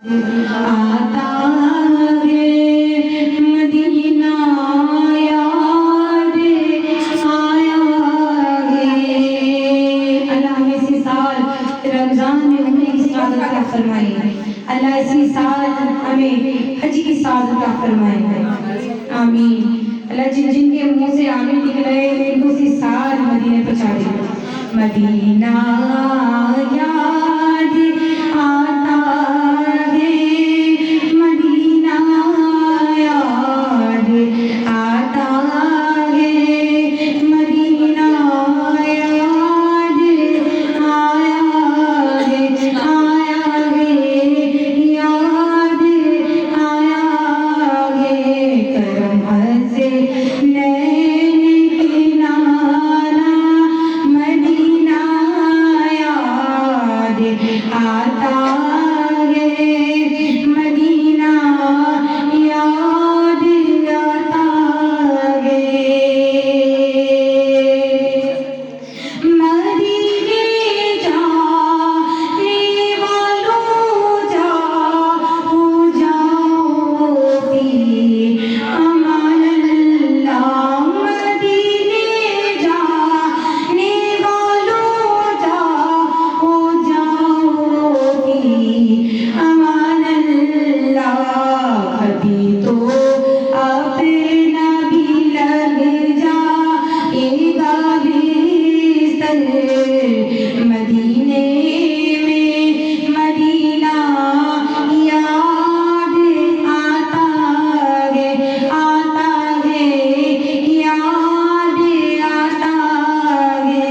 आता है मदीना याद आया है। अल्लाह हमें इसी साल रमजान में उम्र की सादत अता फरमाए। अल्लाह इसी साल हमें हज की सादत अता फरमाए। आमीन। अल्लाह जिन जिन के मुंह से आमीन निकले उनको इसी साल मदीने पहुंचा दे। मदीना याद आता है, मदीना याद आता है, मदीना याद आया है, आया है, याद आया है। करम से नैन किनारा मदीना याद आता है, मदीना याद आता है। मदीने जाने वालों जाओ जाओ फी अमान अल्लाह। मदीने जाने वालों जाओ जाओ फी अमान अल्लाह। कभी तो अपना भी लग जाएगा बिस्तर मदीने में। मदीना याद आता है, आता है, याद आता है।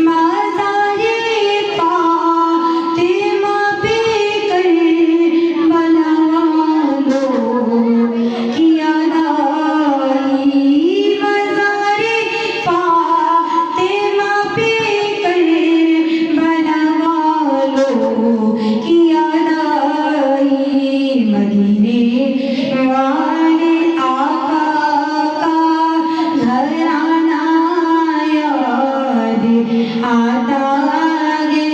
मज़ारे फातिमा पे करबला वालों की याद आई। मज़ारे फातिमा पे करबला वालों की याद आई। मदीने वाले आका का घराना याद आता है,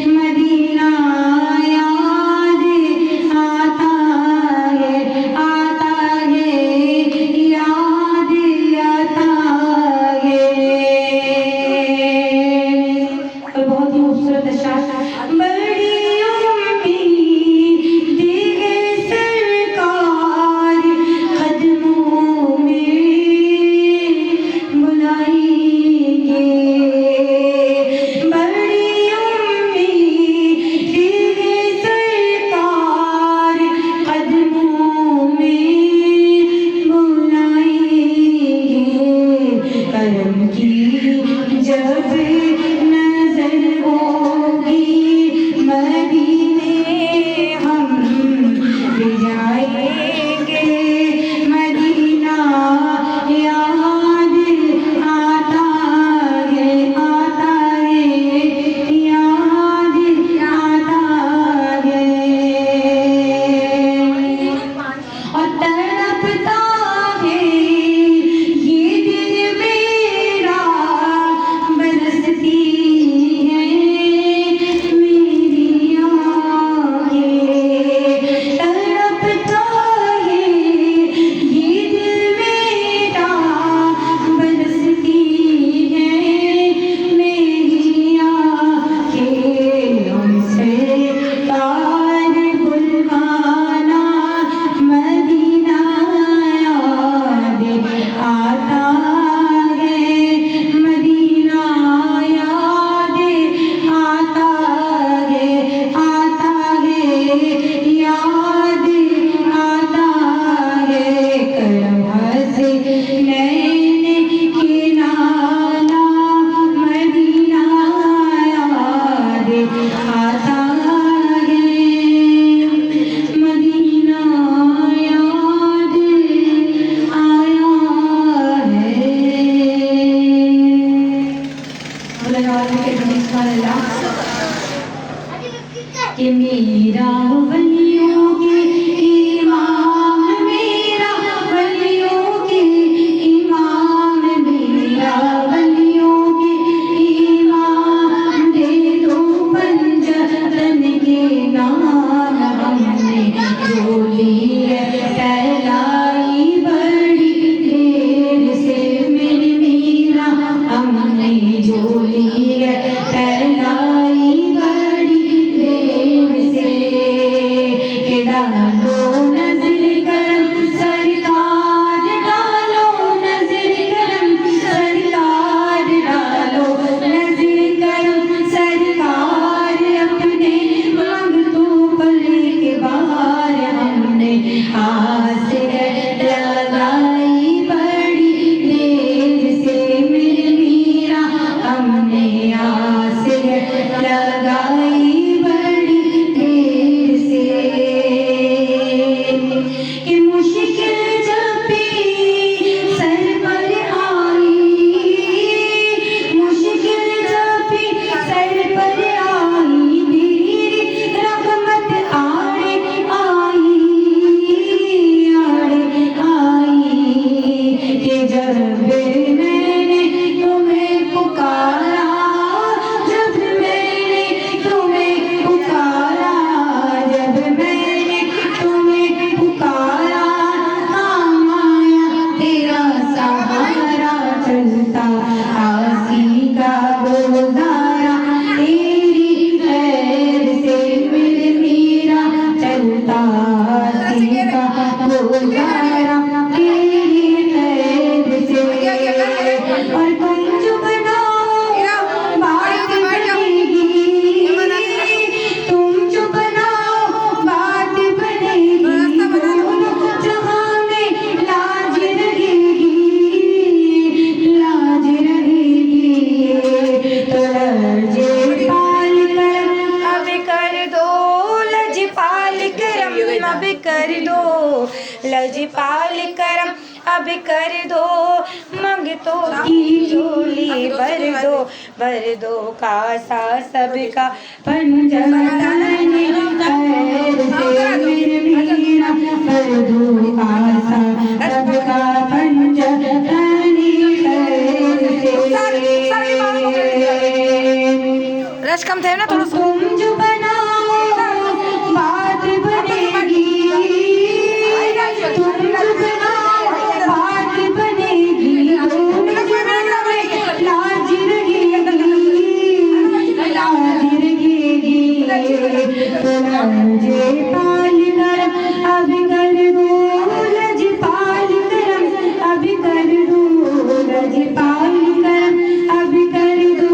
मदीना याद आता है, आता है, याद आता है। और बहुत ही खूबसूरत अशार। बड़ी उम्मीद है सरकार कदमों में बुलाएंगे। बड़ी उम्मीद है सरकार कदमों में बुलाएंगे। करम की जब नजर होगी मदीने हम भी जाएंगे। मदीना याद आता है, आता है, याद आता है। और तड़पता है ये दिल मेरा, बरसती है मेरी आँखें। तड़पता है ये दिल मेरा, बरसती है मेरी आँखें। हमसे तार बुलवाना मदीना याद आता है, मदीना याद आता है, आता है, याद आता है। करम से नैन किनारा मदीना याद आता है, मदीना याद आया है। कि मेरा वलियों के इमाम, मेरा वलियों के इमाम, मेरा वलियों के इमाम दे दो पंजर लज पाल करम अब कर दो, मंगतों की झोली भर दो कासा सबका पंजन खैर से मेरे मीरा भर दो कासा सबका पंजन खैर से। रश कम थे ना थोड़ा सा। तुम जो बनाओ बात बनेगी, तुम जो बनाओ बात बनेगी, लाज रहेगी, लाज रहेगी। मुझे पाल कर अब कर दो, लज पाल करम अब कर दो, लज पाल करम अब कर दो,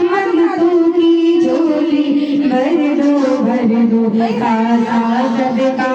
मंगतों की झोली भर दो कासा सबका